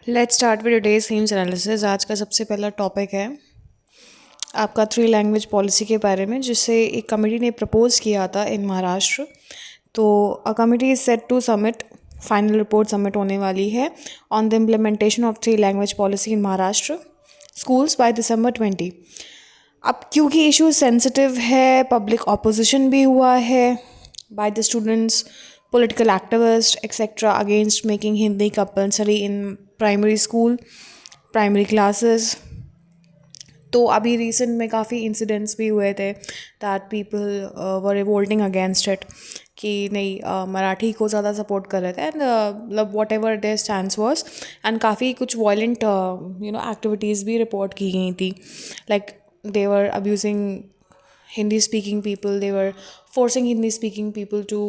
Let's start with today's themes analysis. आज का सबसे पहला टॉपिक है आपका 3 लैंग्वेज पॉलिसी के बारे में, जिसे एक कमेटी ने प्रपोज किया था इन महाराष्ट्र। तो a committee is set to submit final report submit होने वाली है on the implementation of 3 language policy in Maharashtra schools by December 20। अब क्योंकि इशू सेंसिटिव है, पब्लिक ऑपोजिशन भी हुआ है by the students, political activists, etc. against making Hindi compulsory in primary school, primary classes। तो अभी रिसेंट में काफ़ी इंसिडेंट्स भी हुए थे that people were revolting against it कि नहीं, मराठी को ज़्यादा सपोर्ट कर रहे थे एंड मतलब whatever their stands was. And काफ़ी कुछ वायलेंट एक्टिविटीज़ भी रिपोर्ट की गई थी, like they were abusing Hindi speaking people, they were forcing Hindi speaking people to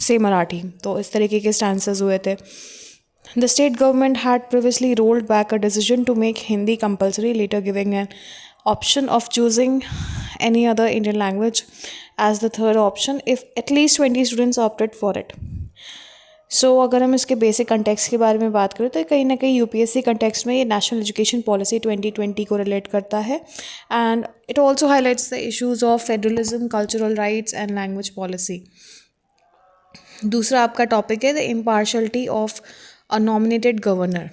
say Marathi। तो इस तरीके के stances हुए थे। The state government had previously rolled back a decision to make Hindi compulsory, later giving an option of choosing any other Indian language as the third option if at least 20 students opted for it। अगर हम इसके basic context के बारे में बात करें तो कहीं ना कहीं यूपीएससी कंटेक्स्ट में ये नेशनल एजुकेशन पॉलिसी 2020 को रिलेट करता है and it also highlights the issues of federalism, cultural rights and language policy. दूसरा आपका टॉपिक है the impartiality of a nominated governor.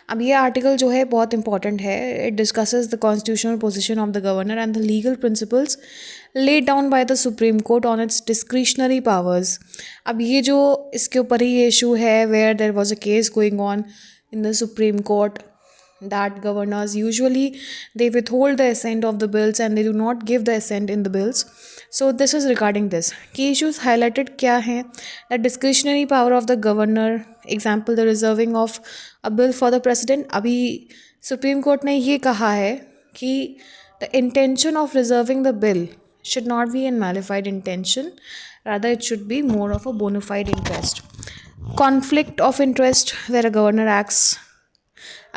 अब ये आर्टिकल जो है बहुत इंपॉर्टेंट है। It discusses the constitutional position of the governor and the legal principles laid down by the Supreme Court on its discretionary powers। अब ये जो इसके ऊपर ही ये इशू है where there was a case going on in the Supreme Court that governors usually they withhold the assent of the bills and they do not give the assent in the bills। So this is regarding this key issues highlighted क्या हैं, the discretionary power of the governor, example the reserving of a bill for the president। अभी supreme court ने ये कहा है कि the intention of reserving the bill should not be in malified intention, rather it should be more of a bona fide interest। Conflict of interest where a governor acts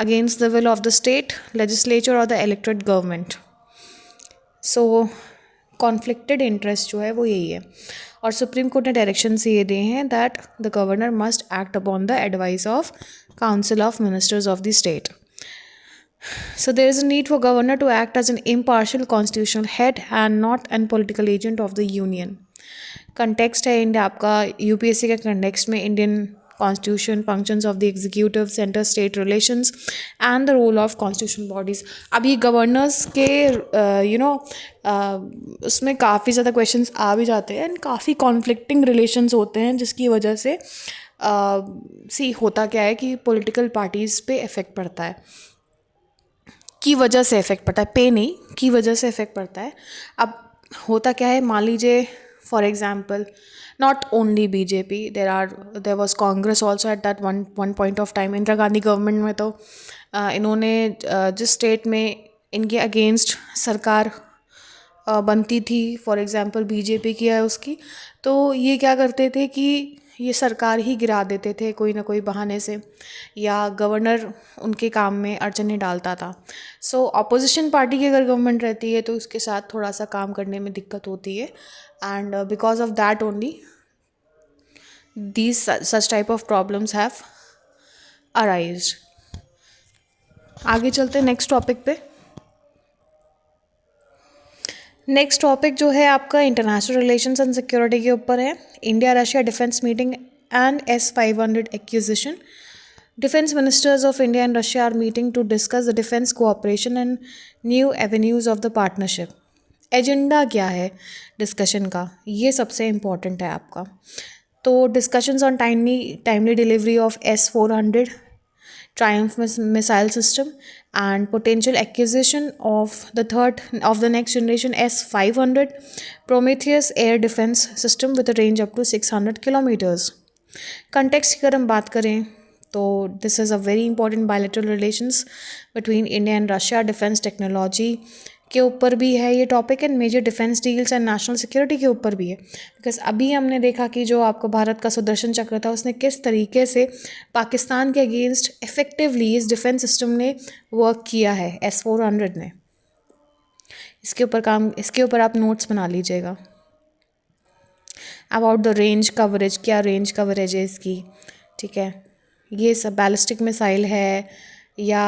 against the will of the state legislature or the elected government। So conflicted interest जो है वो यही है, और supreme court ने directions ये दिए हैं that the governor must act upon the advice of council of ministers of the state. So there is a need for governor to act as an impartial constitutional head and not an political agent of the union। Context है India आपका UPSC के context में Indian constitution, functions of the executive, centre state relations and the role of constitutional bodies. अब ये governors के उसमें काफ़ी ज़्यादा क्वेश्चंस आ भी जाते हैं एंड काफ़ी कॉन्फ्लिक्टिंग रिलेशंस होते हैं, जिसकी वजह से होता क्या है कि पॉलिटिकल पार्टीज़ पे इफ़ेक्ट पड़ता है, की वजह से इफ़ेक्ट पड़ता है, पे नहीं की वजह से इफ़ेक्ट पड़ता है। अब होता क्या है, मान लीजिए for example not only BJP, there was Congress also at that one point of time. Indira Gandhi government में तो इन्होंने जिस स्टेट में इनके अगेंस्ट सरकार बनती थी, फॉर एग्जांपल बीजेपी की है उसकी, तो ये क्या करते थे कि ये सरकार ही गिरा देते थे कोई ना कोई बहाने से, या गवर्नर उनके काम में अड़चन नहीं डालता था। सो अपोजिशन पार्टी की अगर गवर्नमेंट रहती है तो उसके साथ थोड़ा सा काम करने में दिक्कत होती है and because of that only these such type of problems have arised. आगे चलते हैं नेक्स्ट टॉपिक पे। नेक्स्ट टॉपिक जो है आपका इंटरनेशनल रिलेशंस एंड सिक्योरिटी के ऊपर है। India Russia defence meeting and S-500 acquisition. Defence ministers of India and Russia are meeting to discuss the defence cooperation and new avenues of the partnership. Agenda क्या है discussion का, ये सबसे important है आपका। तो discussions on timely delivery of S-400 Triumph missile system and potential acquisition of the next generation S-500 Prometheus air defense system with a range up to 600 kilometers। Context की अगर हम बात करें तो this is a very important bilateral relations between India and Russia. Defence technology के ऊपर भी है ये topic and major defence deals and national security के ऊपर भी है, बिकॉज अभी हमने देखा कि जो आपका भारत का सुदर्शन चक्र था उसने किस तरीके से पाकिस्तान के अगेंस्ट इफेक्टिवली इस डिफेंस सिस्टम ने वर्क किया है, S-400 ने। इसके ऊपर आप नोट्स बना लीजिएगा। अबाउट द रेंज कवरेज, क्या रेंज कवरेज है इसकी, ठीक है। ये सब बैलिस्टिक मिसाइल है या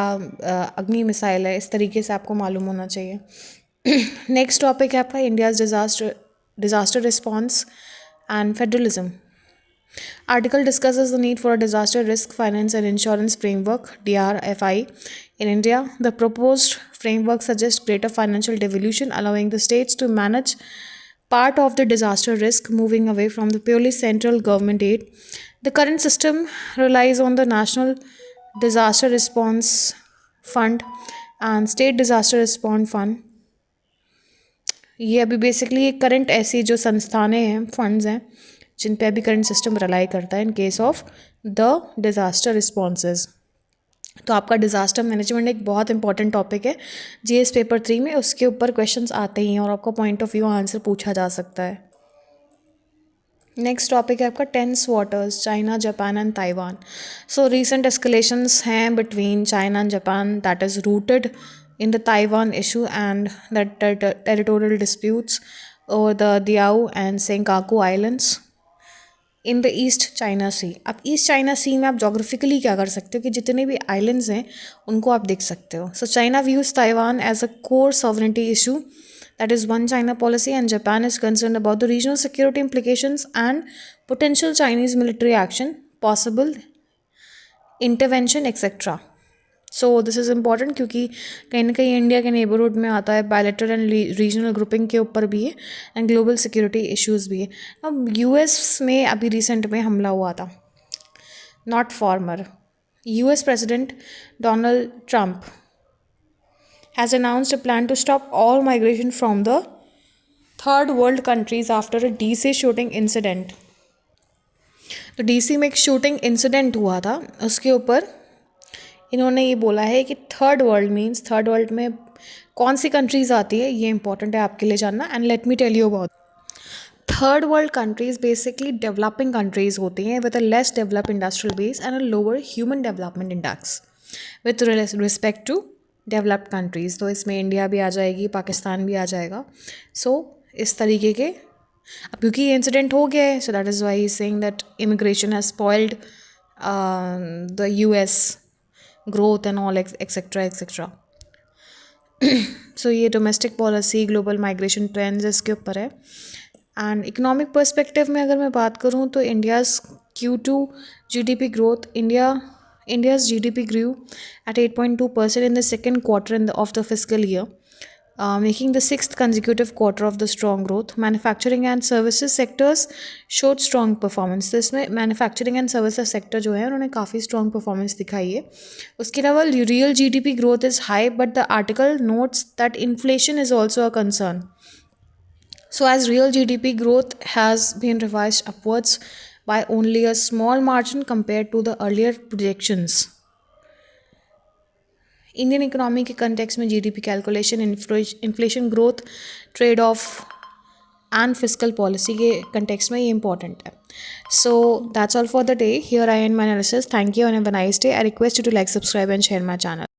अग्नि मिसाइल है, इस तरीके से आपको मालूम होना चाहिए। नेक्स्ट टॉपिक है आपका India's disaster response and federalism. Article discusses the need for a disaster risk finance and insurance framework (DRFI) in India. The proposed framework suggests greater financial devolution, allowing the states to manage part of the disaster risk, moving away from the purely central government aid. The current system relies on the National Disaster Response Fund and State Disaster Response Fund. ये अभी basically current ऐसी जो संस्थानें हैं, funds हैं, जिन पे अभी current system rely करता है in case of the disaster responses. तो आपका डिज़ास्टर मैनेजमेंट एक बहुत इंपॉर्टेंट टॉपिक है जीएस पेपर 3 में, उसके ऊपर क्वेश्चंस आते ही हैं और आपका पॉइंट ऑफ व्यू आंसर पूछा जा सकता है। नेक्स्ट टॉपिक है आपका tense waters, China, Japan and Taiwan. So recent escalations हैं between China and Japan that is rooted in the Taiwan issue and the territorial disputes over the Diao and Senkaku Islands in the East China Sea। अब east China सी में आप geographically क्या कर सकते हो कि जितने भी आइलैंड्स हैं उनको आप देख सकते हो। So China views Taiwan as a core sovereignty issue that is one China policy, and Japan is concerned about the regional security implications and potential Chinese military action, possible intervention, etc. So this is important क्योंकि कहीं ना कहीं India के neighbourhood में आता है, bilateral and regional grouping के ऊपर भी है एंड ग्लोबल सिक्योरिटी इश्यूज़ भी है। अब यूएस में अभी रिसेंट में हमला हुआ था, not former. US president Donald Trump has announced a plan to stop all migration from the third world countries after a DC shooting incident. तो डीसी में एक शूटिंग इंसिडेंट हुआ था, उसके ऊपर इन्होंने ये बोला है कि third world means third world में कौन सी कंट्रीज़ आती है, ये इंपॉर्टेंट है आपके लिए जानना। And let me tell you about third world countries basically developing countries होती हैं with a less develop industrial base and a lower human development index with respect to developed countries. तो इसमें इंडिया भी आ जाएगी, पाकिस्तान भी आ जाएगा। सो इस तरीके के अब क्योंकि ये इंसिडेंट हो गया है, so that is why saying that immigration has spoiled the US growth and all etc etc। सो ये domestic policy, global migration trends इसके ऊपर है। एंड इकोनॉमिक पर्सपेक्टिव में अगर मैं बात करूँ तो India's Q2 GDP growth, India's GDP grew at 8.2% in the second quarter of the fiscal year, making the sixth consecutive quarter of the strong growth. Manufacturing and services sectors showed strong performance। तो इसमें manufacturing and services sector जो है उन्होंने काफ़ी strong performance दिखाई है। उसके अलावा real GDP growth is high but the article notes that inflation is also a concern. So as real GDP growth has been revised upwards by only a small margin compared to the earlier projections। Indian economy के context में GDP calculation, inflation growth, trade off and fiscal policy के context में ये important है। So that's all for the day. Here I end my analysis. Thank you and have a nice day. I request you to like, subscribe and share my channel.